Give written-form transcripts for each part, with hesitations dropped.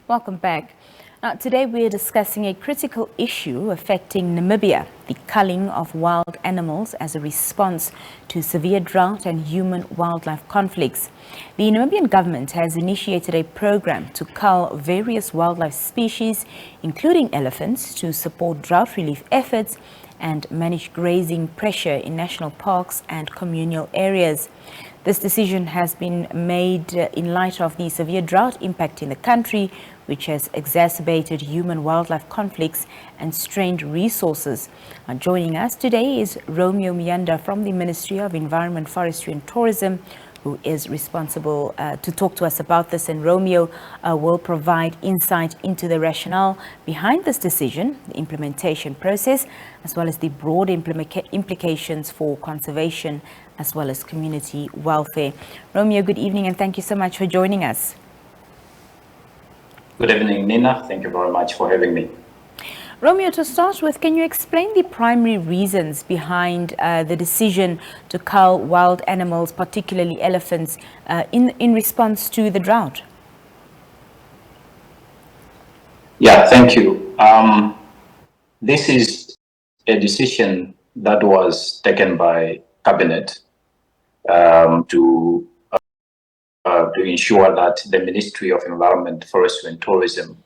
Welcome back. Now, today we are discussing a critical issue affecting Namibia, the culling of wild animals as a response to severe drought and human-wildlife conflicts. The Namibian government has initiated a program to cull various wildlife species, including elephants, to support drought relief efforts and manage grazing pressure in national parks and communal areas. This decision has been made in light of the severe drought impacting the country, which has exacerbated human-wildlife conflicts and strained resources. Joining us today is Romeo Muyunda from the Ministry of Environment, Forestry and Tourism, who is responsible to talk to us about this. And Romeo will provide insight into the rationale behind this decision, the implementation process, as well as the broad implications for conservation as well as community welfare. Romeo, good evening and thank you so much for joining us. Good evening, Nina. Thank you very much for having me. Romeo, to start with, can you explain the primary reasons behind the decision to cull wild animals, particularly elephants, in response to the drought? Yeah, thank you. This is a decision that was taken by Cabinet to ensure that the Ministry of Environment, Forestry and Tourism,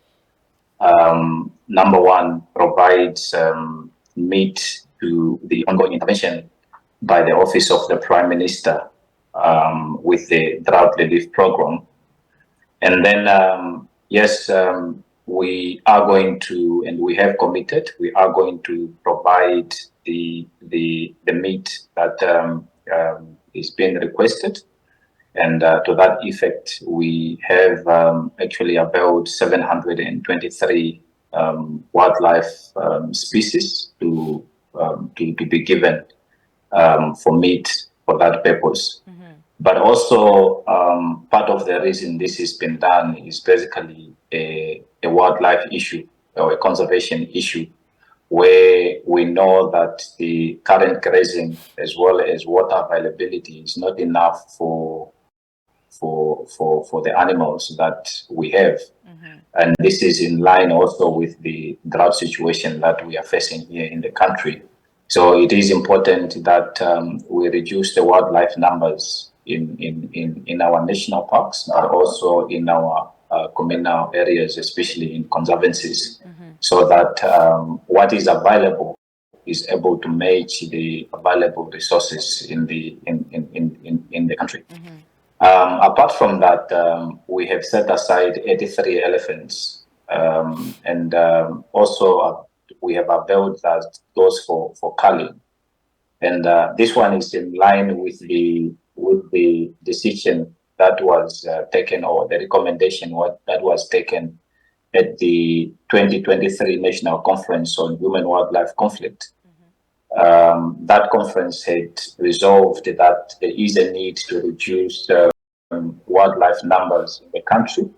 number one, provides meat to the ongoing intervention by the Office of the Prime Minister with the drought relief program. And then, yes, we are going to, and we have committed, we are going to provide the meat that is being requested. And to that effect, we have actually about 723 wildlife species to be given for meat for that purpose. Mm-hmm. But also part of the reason this has been done is basically a wildlife issue or a conservation issue, where we know that the current grazing as well as water availability is not enough for the animals that we have. Mm-hmm. And this is in line also with the drought situation that we are facing here in the country. So it is important that we reduce the wildlife numbers in our national parks, but also in our communal areas, especially in conservancies, mm-hmm. so that what is available is able to match the available resources in the country. Mm-hmm. Apart from that, we have set aside 83 elephants, and also we have availed those for culling. And this one is in line with the decision that was taken, or the recommendation that was taken at the 2023 National Conference on Human-Wildlife Conflict. Mm-hmm. That conference had resolved that there is a need to reduce wildlife numbers in the country.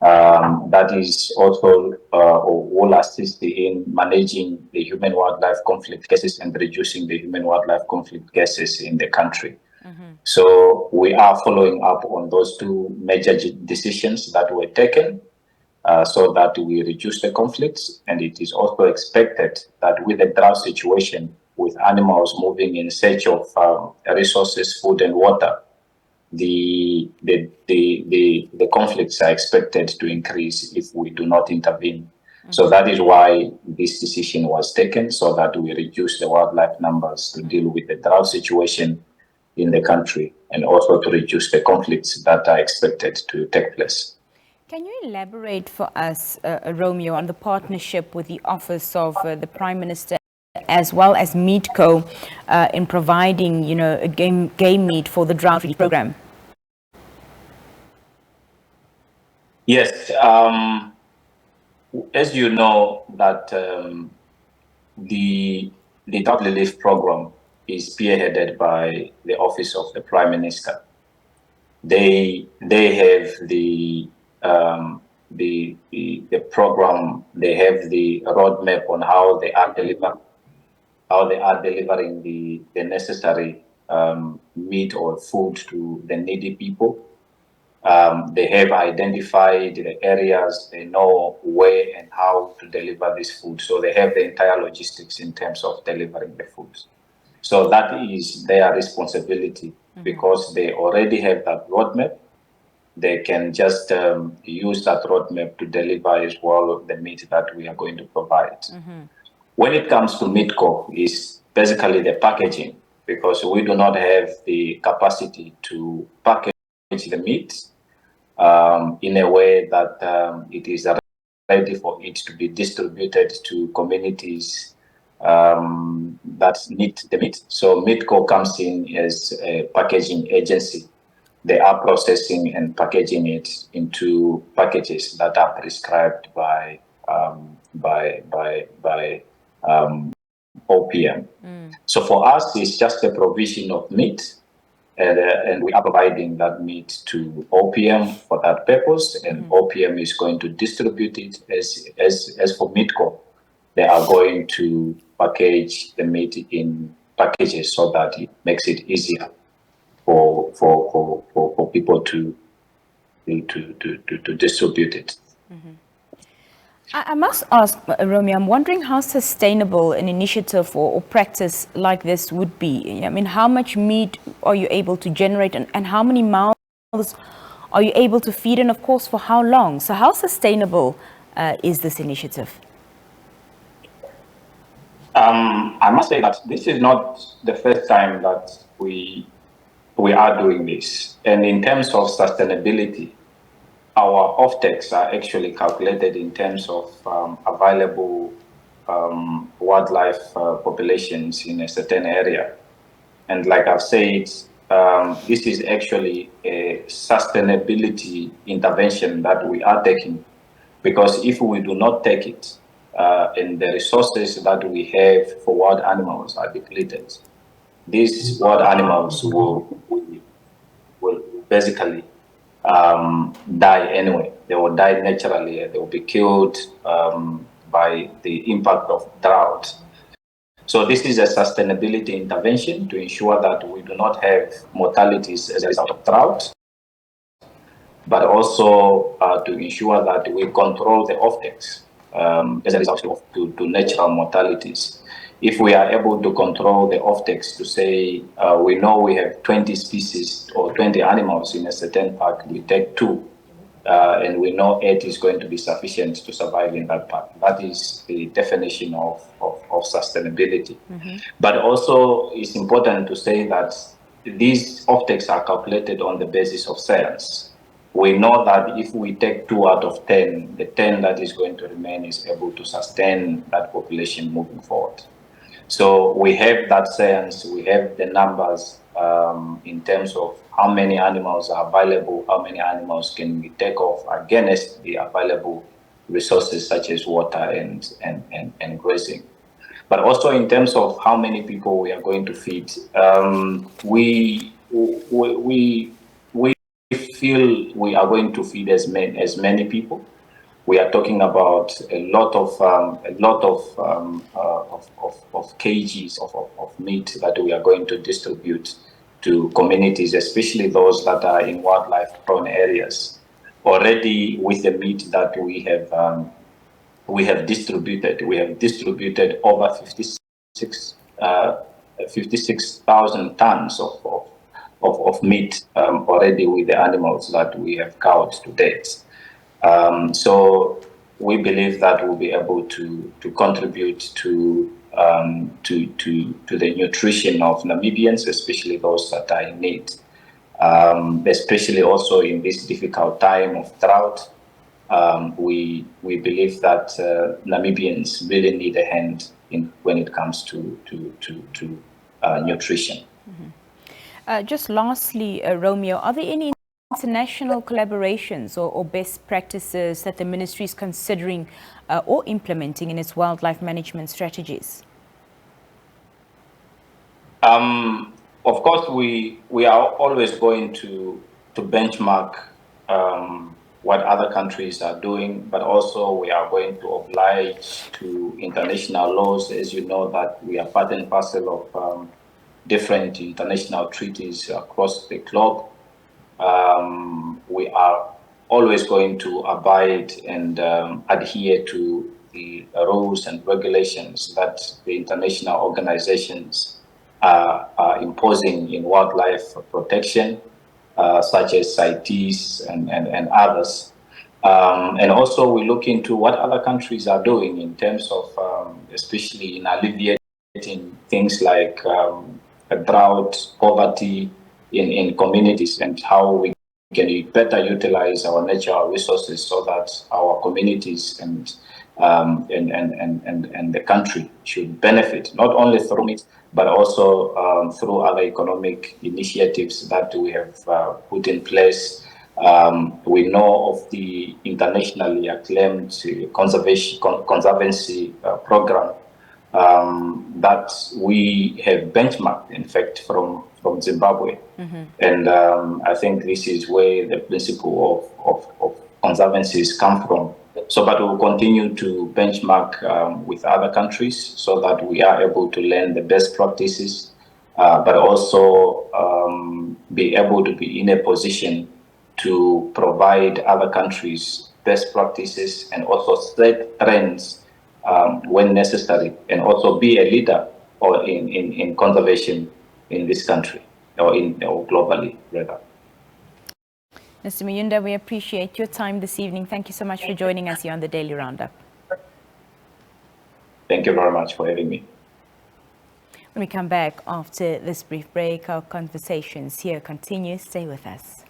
That is also will assist in managing the human-wildlife conflict cases and reducing the human-wildlife conflict cases in the country. Mm-hmm. So we are following up on those two major decisions that were taken so that we reduce the conflicts. And it is also expected that with the drought situation, with animals moving in search of resources, food and water, the conflicts are expected to increase if we do not intervene. Mm-hmm. So that is why this decision was taken, so that we reduce the wildlife numbers to deal with the drought situation in the country, and also to reduce the conflicts that are expected to take place. Can you elaborate for us, Romeo, on the partnership with the Office of the Prime Minister as well as MCO in providing, a game meat for the drought relief program? Yes, as you know, that the drought relief program is spearheaded by the Office of the Prime Minister. They have the program. They have the roadmap on how they are delivering the necessary meat or food to the needy people. They have identified the areas, they know where and how to deliver this food. So they have the entire logistics in terms of delivering the food. So that is their responsibility because they already have that roadmap. They can just use that roadmap to deliver as well the meat that we are going to provide. When it comes to MITCO, is basically the packaging, because we do not have the capacity to package the meat in a way that it is ready for it to be distributed to communities that need the meat. So MITCO comes in as a packaging agency. They are processing and packaging it into packages that are prescribed by OPM. So for us, it's just a provision of meat, and we are providing that meat to OPM for that purpose, and OPM is going to distribute it. As for MITCO, they are going to package the meat in packages so that it makes it easier for people to distribute it. I must ask, Romeo, I'm wondering how sustainable an initiative or practice like this would be. I mean, how much meat are you able to generate, and how many mouths are you able to feed, and of course, for how long? So how sustainable is this initiative? I must say that this is not the first time that we are doing this. And in terms of sustainability, our offtakes are actually calculated in terms of available wildlife populations in a certain area. And like I've said, this is actually a sustainability intervention that we are taking, because if we do not take it, and the resources that we have for wild animals are depleted, these wild animals will basically die anyway. They will die naturally. They will be killed by the impact of drought. So this is a sustainability intervention to ensure that we do not have mortalities as a result of drought, but also to ensure that we control the offtakes as a result of to natural mortalities. If we are able to control the offtakes to say, we know we have 20 species or 20 animals in a certain park, we take 2, and we know 8 is going to be sufficient to survive in that park. That is the definition of sustainability. But also it's important to say that these offtakes are calculated on the basis of science. We know that if we take 2 out of 10, the 10 that is going to remain is able to sustain that population moving forward. So we have that science, we have the numbers in terms of how many animals are available, how many animals can we take off against the available resources such as water and grazing. But also in terms of how many people we are going to feed, we feel we are going to feed as many people. We are talking about a lot of kgs of meat that we are going to distribute to communities, especially those that are in wildlife-prone areas. Already, with the meat that we have distributed over 56,000 tons of meat already with the animals that we have culled to date. So we believe that we'll be able to contribute to the nutrition of Namibians, especially those that are in need, especially also in this difficult time of drought. We believe that Namibians really need a hand when it comes to nutrition. Just lastly, Romeo, are there any international collaborations or best practices that the ministry is considering or implementing in its wildlife management strategies? Of course, we are always going to benchmark what other countries are doing, but also we are going to oblige to international laws. As you know, that we are part and parcel of different international treaties across the globe. we are always going to abide and adhere to the rules and regulations that the international organizations are imposing in wildlife protection, such as CITES and others. And also we look into what other countries are doing in terms of, especially in alleviating things like drought, poverty in communities, and how we can better utilize our natural resources so that our communities and the country should benefit not only through it, but also through other economic initiatives that we have put in place. We know of the internationally acclaimed conservancy program that we have benchmarked, in fact, from Zimbabwe. And I think this is where the principle of conservancies come from. So, but we'll continue to benchmark with other countries so that we are able to learn the best practices, but also be able to be in a position to provide other countries best practices and also set trends when necessary, and also be a leader or in conservation in this country or globally, rather. Mr. Muyunda, we appreciate your time this evening. Thank you so much for joining us here on the Daily Roundup. Thank you very much for having me. When we come back after this brief break, our conversations here continue. Stay with us.